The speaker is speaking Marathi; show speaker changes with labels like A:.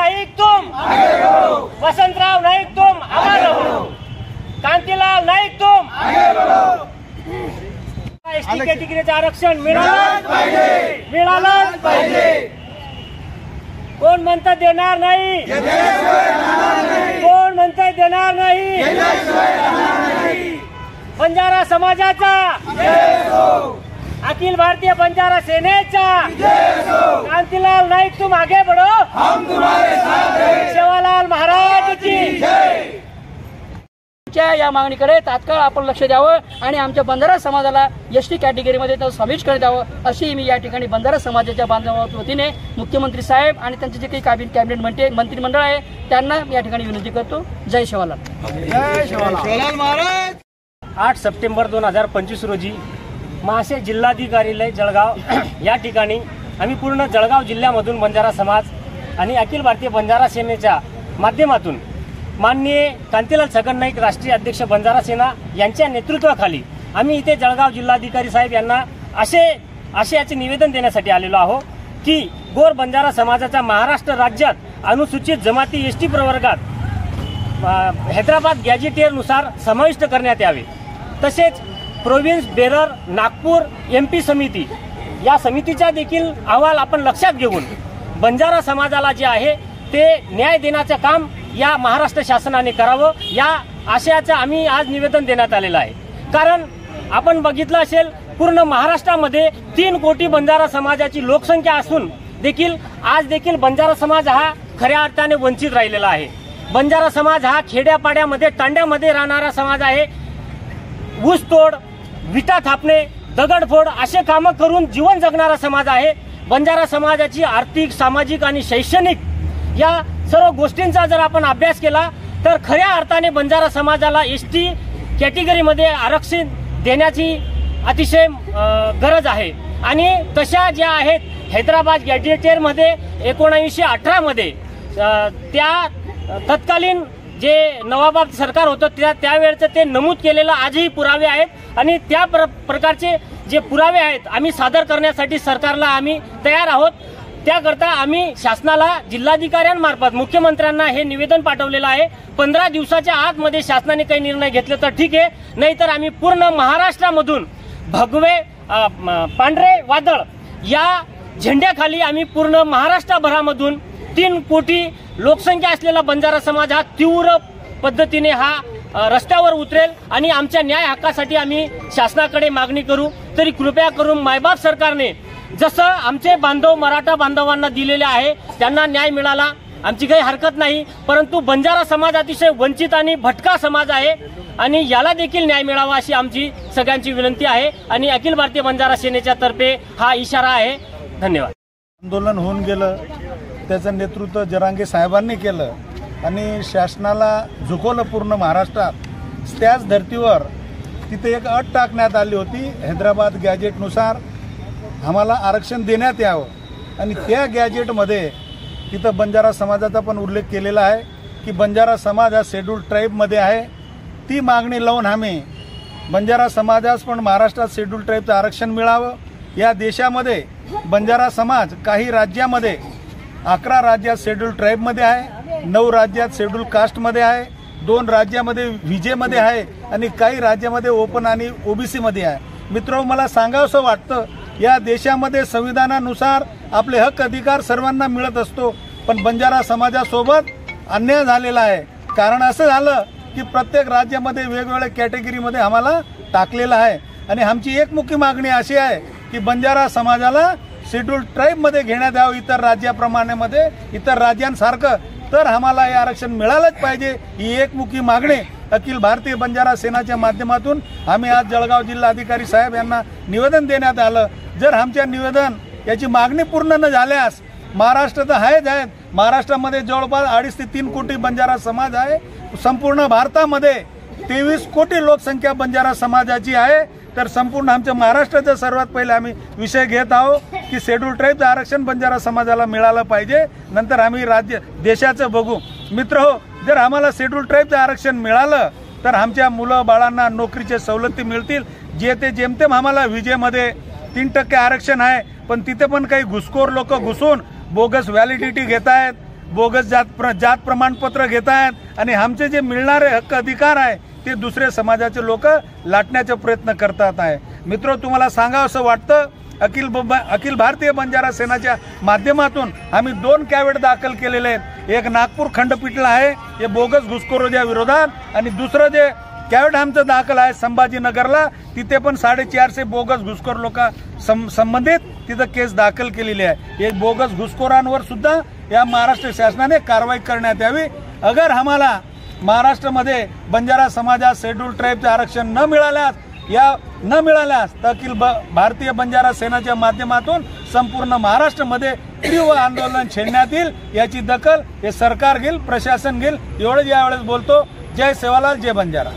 A: नाईक तुम आगे बढ़ो, वसंतराव नाईक तुम अमर रहो, कांतीलाल नाईक तुम आगे बढ़ो। एसटी कॅटेगरीचं आरक्षण मिळालंच पाहिजे, मिळालंच पाहिजे। कोण म्हणतं देणार नाही, कोण म्हणतं देणार नाही, बंजारा समाजाचा अखिल भारतीय बंजारा सेनेचा कांतीलाल नाईक तुम आगे बढ़ो, हम तुम्हारे साथ हैं, सेवालाल महाराज की जय।
B: या मागणीकडे तात्काळ आपण लक्ष द्यावं आणि आमच्या बंजारा समाजाला एसटी कॅटेगरीमध्ये समाविष्ट करण्यात यावं अशी मी या ठिकाणी बंजारा समाजाच्या बांधवांच्या वतीने मुख्यमंत्री साहेब आणि त्यांचे जे काही कॅबिनेट मंत्रिमंडळ आहे त्यांना या ठिकाणी विनंती करतो। जय शिवालाल,
A: जय शिवालाल महाराज। 8 सप्टेंबर 2025 रोजी महाशय जिल्हाधिकारीलय जळगाव या ठिकाणी आम्ही पूर्ण जळगाव जिल्ह्यामधून बंजारा समाज आणि अखिल भारतीय बंजारा सेनेच्या माध्यमातून माननीय कांतीलाल छगन नाईक राष्ट्रीय अध्यक्ष बंजारा सेना यांच्या नेतृत्वाखाली आम्ही इथे जळगाव जिल्हाधिकारी साहेब यांना याचे निवेदन देण्यासाठी आलेलो आहोत की गोर बंजारा समाजाच्या महाराष्ट्र राज्यात अनुसूचित जमाती एसटी प्रवर्गात हैदराबाद गॅजेटियरनुसार समाविष्ट करण्यात यावे। तसेच प्रोव्हिन्स बेरर नागपूर MP समिती या समितीचा देखील अहवाल आपण लक्षात घेऊन बंजारा समाजाला जे आहे ते न्याय देण्याचं काम या महाराष्ट्र शासनाने करावं या आशयाचं आम्ही आज निवेदन देण्यात आलेलं आहे। कारण आपण बघितलं असेल पूर्ण महाराष्ट्रामध्ये 3 कोटी बंजारा समाजाची लोकसंख्या असून देखील आज देखील बंजारा समाज हा खऱ्या अर्थाने वंचित राहिलेला आहे। बंजारा समाज हा खेड्यापाड्यामध्ये तांड्यामध्ये राहणारा समाज आहे। ऊसतोड, विटा थापणे, दगडफोड असे कामं करून जीवन जगणारा समाज आहे। बंजारा समाजाची आर्थिक, सामाजिक आणि शैक्षणिक या सर्व गोष्टींचा जर आपण अभ्यास केला तर खऱ्या अर्थाने बंजारा समाजाला एसटी कॅटेगरीमध्ये आरक्षण देण्याची अतिशय गरज आहे। आणि तशा ज्या आहेत हैदराबाद गॅजेटियरमध्ये 1918 मध्ये त्या तत्कालीन जे नवाब सरकार होतं त्यावेळेचं ते नमूद केलेलं आजही पुरावे आहेत आणि त्या प्रकारचे जे पुरावे आहेत आम्ही सादर करण्यासाठी सरकारला आम्ही तयार आहोत। त्याकरता आम्ही शासनाला जिल्हाधिकाऱ्यांमार्फत मुख्यमंत्र्यांना हे निवेदन पाठवलेलं आहे। 15 दिवसाच्या आतमध्ये शासनाने काही निर्णय घेतले तर ठीक आहे, नाहीतर आम्ही पूर्ण महाराष्ट्रामधून भगवे पांढरे वादळ या झेंड्याखाली आम्ही पूर्ण महाराष्ट्रभरामधून 3 कोटी लोकसंख्या असलेला बंजारा समाज हा तीव्र पद्धतीने हा रस्त्यावर उतरेल आणि आमच्या न्याय हक्कासाठी आम्ही शासनाकडे मागणी करू। तरी कृपया करून मायबाप सरकारने जसं आमचे बांधव मराठा बांधवांना दिलेले आहे त्यांना न्याय मिळाला, आमची काही हरकत नाही, परंतु बंजारा समाज अतिशय वंचित आणि भटका समाज आहे आणि याला देखील न्याय मिळावा अशी आमची सगळ्यांची विनंती आहे आणि अखिल भारतीय बंजारा सेनेच्या तर्फे हा इशारा आहे। धन्यवाद।
C: आंदोलन होऊन गेलं, त्याचं नेतृत्व जरांगे साहेबांनी केलं आणि शासनाला झुकवलं पूर्ण महाराष्ट्रात। त्याच धर्तीवर तिथे एक अट टाकण्यात आली होती, हैदराबाद गॅजेटनुसार आम्हाला आरक्षण देण्यात यावं आणि त्या गॅजेटमध्ये तिथं बंजारा समाजाचा पण उल्लेख केलेला आहे की बंजारा समाज हा शेड्यूल ट्राईबमध्ये आहे। ती मागणी लावून आम्ही बंजारा समाजास पण महाराष्ट्रात शेड्यूल ट्राईबचं आरक्षण मिळावं। या देशामध्ये बंजारा समाज काही राज्यामध्ये 11 राज्यात शेड्यूल ट्राईबमध्ये आहे, 9 राज्यात शेड्यूल कास्टमध्ये आहे, 2 राज्यामध्ये विजेमध्ये आहे आणि काही राज्यामध्ये ओपन आणि OBC आहे। मित्रांनो, मला सांगावंसं वाटतं या देशामध्ये संविधानानुसार आपले हक्क अधिकार सर्वांना मिळत असतो, पण बंजारा समाजासोबत अन्याय झालेला आहे। कारण असं झालं की प्रत्येक राज्यामध्ये वेगवेगळ्या कॅटेगरीमध्ये आम्हाला टाकलेलं आहे आणि आमची एकमुखी मागणी अशी आहे की बंजारा समाजाला शेड्यूल ट्राईबमध्ये घेण्यात यावं इतर राज्याप्रमाणे इतर राज्यांसारखं, तर आम्हाला हे आरक्षण मिळालंच पाहिजे। ही एकमुखी मागणी अखिल भारतीय बंजारा सेनाच्या माध्यमातून आम्ही आज जळगाव जिल्हाधिकारी साहेब यांना निवेदन देण्यात आलं। जर आमच्या निवेदन याची मागणी पूर्ण न झाल्यास महाराष्ट्र तर आहेच आहेत, महाराष्ट्रामध्ये जवळपास 2.5 ते 3 कोटी बंजारा समाज आहे। संपूर्ण भारतामध्ये 23 कोटी लोकसंख्या बंजारा समाजाची आहे। तर संपूर्ण आमच्या महाराष्ट्राचा सर्वात पहिले आम्ही विषय घेत आहोत की शेड्यूल ट्राईबचं आरक्षण बंजारा समाजाला मिळालं पाहिजे, नंतर आम्ही देशाचं बघू। मित्रहो, जर आम्हाला शेड्यूल ट्राईबचं आरक्षण मिळालं तर आमच्या मुलं बाळांना नोकरीच्या सवलती मिळतील। जे ते जेमतेम आम्हाला विजेमध्ये 3% आरक्षण आहे, पण तिथे पण काही घुसखोर लोक घुसून बोगस व्हॅलिडिटी घेत आहेत बोगस जात प्रमाणपत्र घेत आहेत आणि आमचे जे मिळणारे हक्क अधिकार आहे ते दुसरे समाजाचे लोक लाटण्याचा प्रयत्न करतात आहे. मित्र, तुम्हाला सांगावं असं वाटतं, अखिल भारतीय बंजारा सेनाच्या माध्यमातून आम्ही 2 कॅवेट दाखल केलेले आहेत. एक नागपूर खंडपीठला आहे हे बोगस घुसखोरीच्या विरोधात, आणि दुसरं जे कॅवेट आमचं दाखल आहे संभाजीनगरला, तिथे पण 450 बोगस घुसखोर लोक संबंधित तिथं केस दाखल केलेली आहे. एक बोगस घुसखोरांवर सुद्धा या महाराष्ट्र शासनाने कारवाई करण्यात यावी. अगर आम्हाला महाराष्ट्रामध्ये बंजारा समाजात शेड्यूल ट्राईबचं आरक्षण न मिळाल्यास तर अखिल भारतीय बंजारा सेनाच्या माध्यमातून संपूर्ण महाराष्ट्रामध्ये तीव्र आंदोलन छेडण्यात येईल. याची दखल हे सरकार घेईल, प्रशासन घेईल. एवढंच यावेळेस बोलतो. जय सेवालाल, जय बंजारा.